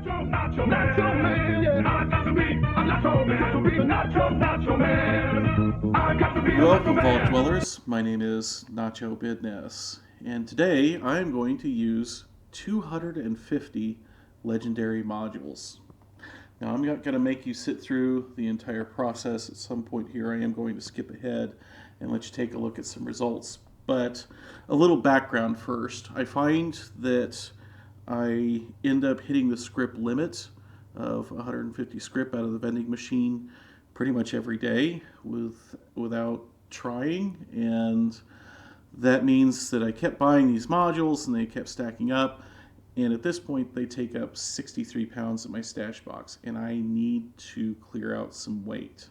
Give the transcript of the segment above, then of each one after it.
Nacho man, yeah. I got to be a Nacho man. Got to be a Nacho man. I got to be a Nacho Welcome, Vault man. Dwellers. My name is Nacho Bidness, and today I am going to use 250 legendary modules. Now, I'm not going to make you sit through the entire process. At some point here, I am going to skip ahead and let you take a look at some results. But a little background first. I find that I end up hitting the script limit of 150 script out of the vending machine pretty much every day without trying, and that means that I kept buying these modules and they kept stacking up, and at this point they take up 63 pounds in my stash box, and I need to clear out some weight.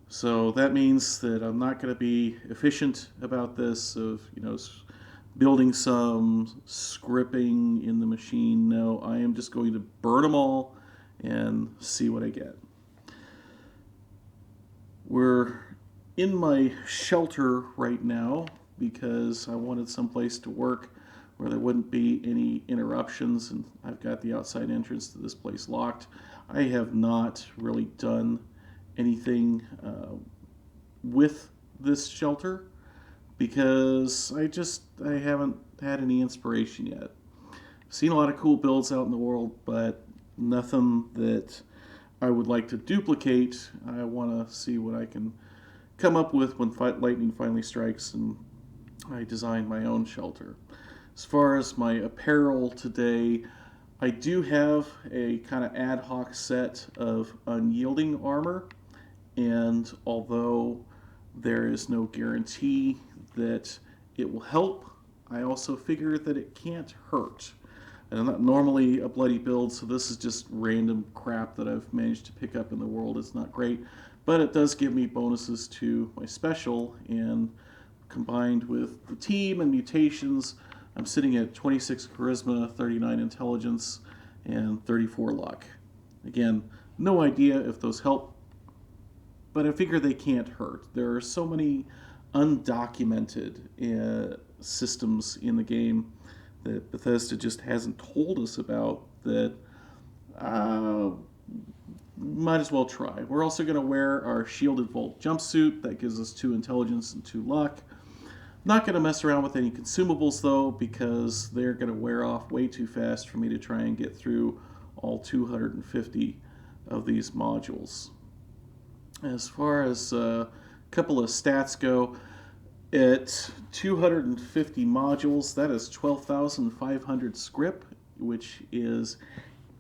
So that means that I'm not going to be efficient about this of building some scripting in the machine. No, I am just going to burn them all and see what I get. We're in my shelter right now because I wanted someplace to work where there wouldn't be any interruptions, and I've got the outside entrance to this place locked. I have not really done anything with this shelter because I haven't had any inspiration yet. I've seen a lot of cool builds out in the world, but nothing that I would like to duplicate. I want to see what I can come up with when lightning finally strikes and I design my own shelter. As far as my apparel today, I do have a kind of ad hoc set of unyielding armor, and although there is no guarantee that it will help, I also figure that it can't hurt. And I'm not normally a bloody build, so this is just random crap that I've managed to pick up in the world. It's not great, but it does give me bonuses to my special, and combined with the team and mutations, I'm sitting at 26 charisma, 39 intelligence, and 34 luck. Again, no idea if those help, but I figure they can't hurt. There are so many undocumented systems in the game that Bethesda just hasn't told us about that might as well try. We're also going to wear our Shielded Vault jumpsuit. That gives us 2 intelligence and 2 luck. Not going to mess around with any consumables though, because they're going to wear off way too fast for me to try and get through all 250 of these modules. As far as a couple of stats go, at 250 modules, that is 12,500 script, which is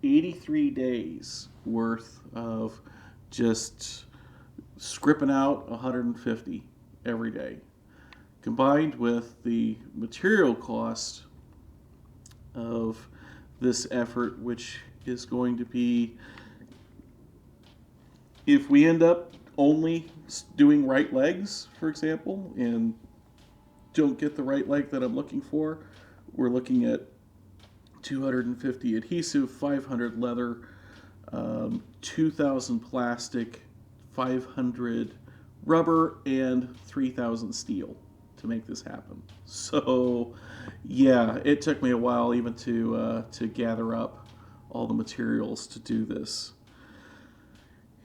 83 days worth of just scripting out 150 every day. Combined with the material cost of this effort, which is going to be, if we end up only doing right legs, for example, and don't get the right leg that I'm looking for, we're looking at 250 adhesive, 500 leather, 2,000 plastic, 500 rubber, and 3,000 steel to make this happen. So, yeah, it took me a while even to gather up all the materials to do this.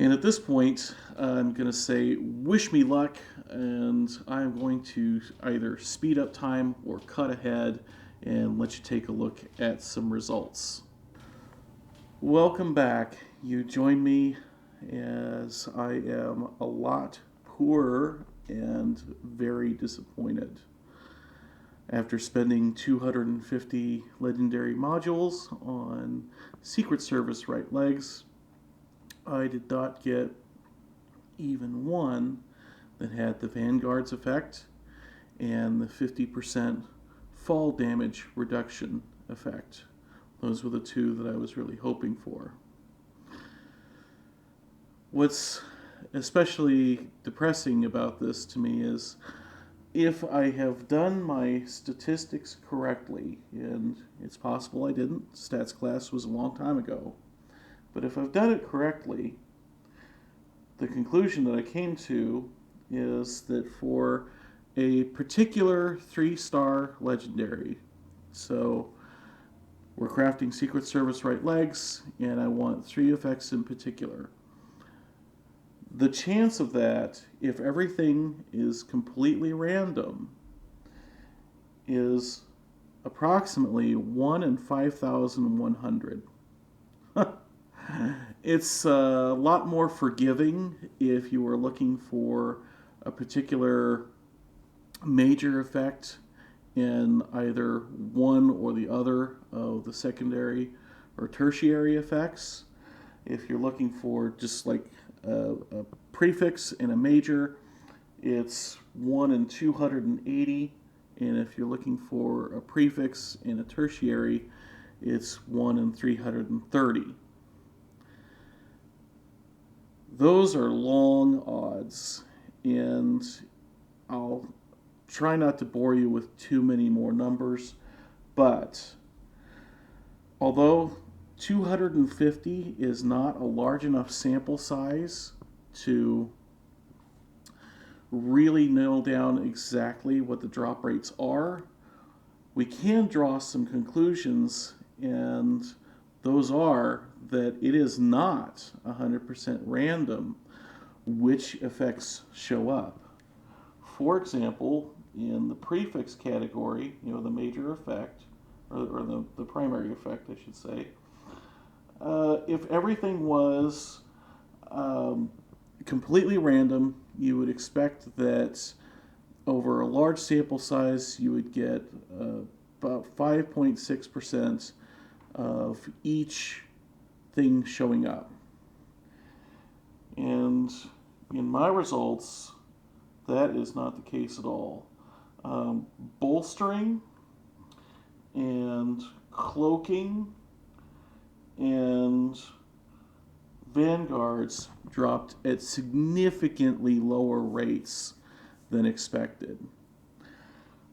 And at this point, I'm going to say, wish me luck, and I'm going to either speed up time or cut ahead and let you take a look at some results. Welcome back. You join me as I am a lot poorer and very disappointed. After spending 250 legendary modules on Secret Service right legs, I did not get even one that had the Vanguard's effect and the 50% fall damage reduction effect. Those were the 2 that I was really hoping for. What's especially depressing about this to me is if I have done my statistics correctly, and it's possible I didn't, stats class was a long time ago, but if I've done it correctly, the conclusion that I came to is that for a particular 3-star legendary, so We're crafting Secret Service right legs, and I want 3 effects in particular. The chance of that, if everything is completely random, is approximately 1 in 5,100. It's a lot more forgiving if you are looking for a particular major effect in either one or the other of the secondary or tertiary effects. If you're looking for just like a prefix and a major, it's 1 in 280. And if you're looking for a prefix and a tertiary, it's 1 in 330. Those are long odds, and I'll try not to bore you with too many more numbers, but although 250 is not a large enough sample size to really nail down exactly what the drop rates are, we can draw some conclusions, and those are that it is not 100% random which effects show up. For example, in the prefix category, the major effect, or the primary effect, I should say, if everything was completely random, you would expect that over a large sample size, you would get about 5.6% of each thing showing up. And in my results, that is not the case at all. Bolstering and cloaking and vanguards dropped at significantly lower rates than expected.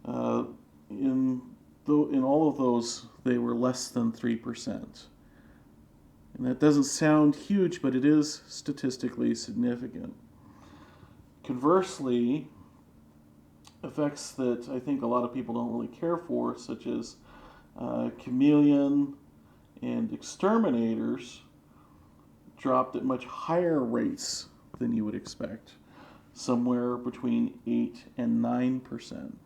In all of those, they were less than 3%. And that doesn't sound huge, but it is statistically significant. Conversely, effects that I think a lot of people don't really care for, such as chameleon and exterminators, dropped at much higher rates than you would expect, somewhere between 8 and 9%.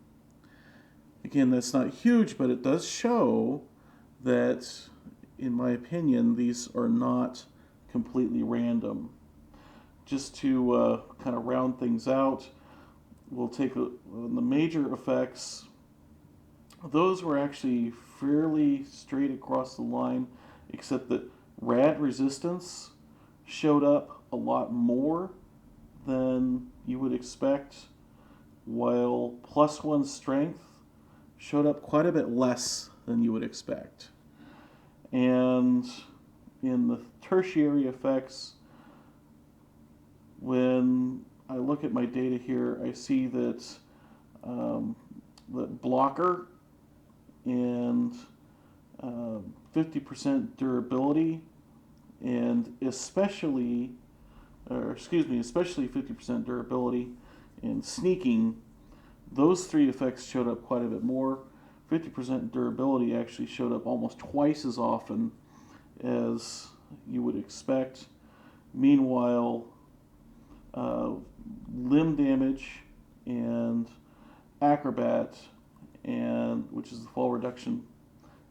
Again, that's not huge, but it does show that, in my opinion, these are not completely random. Just to kind of round things out, we'll take the major effects. Those were actually fairly straight across the line, except that rad resistance showed up a lot more than you would expect, while +1 strength showed up quite a bit less than you would expect. And in the tertiary effects, when I look at my data here, I see that that blocker and 50% durability, and especially 50% durability and sneaking, those 3 effects showed up quite a bit more. 50% durability actually showed up almost twice as often as you would expect. Meanwhile, limb damage and acrobat, which is the fall reduction,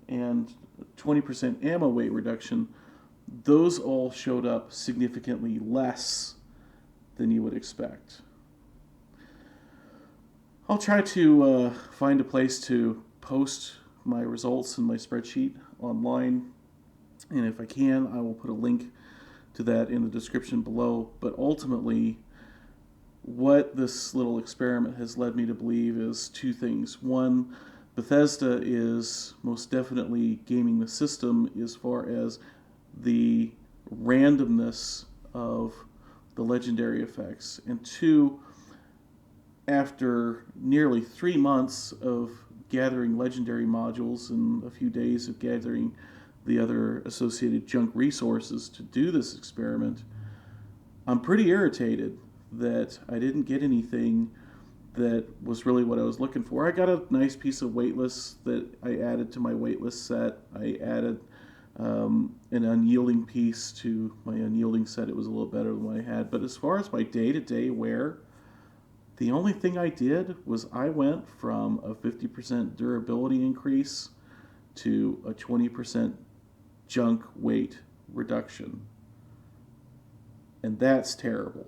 and 20% ammo weight reduction, those all showed up significantly less than you would expect. I'll try to find a place to post my results in my spreadsheet online, and if I can, I will put a link to that in the description below. But ultimately, what this little experiment has led me to believe is 2 things. One, Bethesda is most definitely gaming the system as far as the randomness of the legendary effects. And 2, after nearly 3 months of gathering legendary modules and a few days of gathering the other associated junk resources to do this experiment, I'm pretty irritated that I didn't get anything that was really what I was looking for. I got a nice piece of weightless that I added to my weightless set. I added an unyielding piece to my unyielding set. It was a little better than what I had. But as far as my day-to-day wear, the only thing I did was I went from a 50% durability increase to a 20% junk weight reduction. And that's terrible.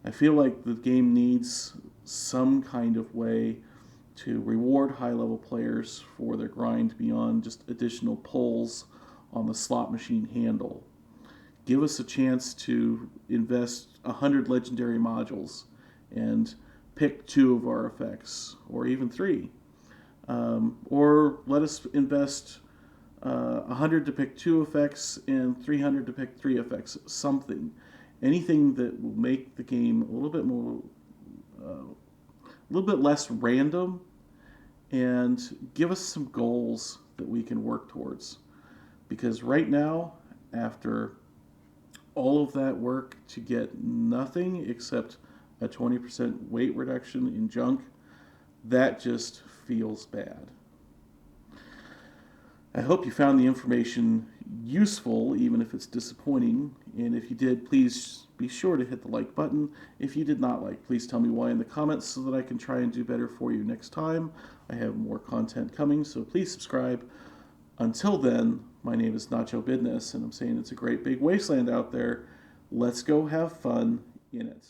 I feel like the game needs some kind of way to reward high-level players for their grind beyond just additional pulls on the slot machine handle. Give us a chance to invest 100 legendary modules and pick 2 of our effects, or even 3. Or let us invest 100 to pick 2 effects and 300 to pick 3 effects. Something. Anything that will make the game a little bit more, a little bit less random, and give us some goals that we can work towards. Because right now, after all of that work to get nothing except a 20% weight reduction in junk, that just feels bad. I hope you found the information useful, even if it's disappointing. And if you did, please be sure to hit the like button. If you did not like, please tell me why in the comments so that I can try and do better for you next time. I have more content coming, so please subscribe. Until then, my name is Nacho Bidness, and I'm saying it's a great big wasteland out there. Let's go have fun in it.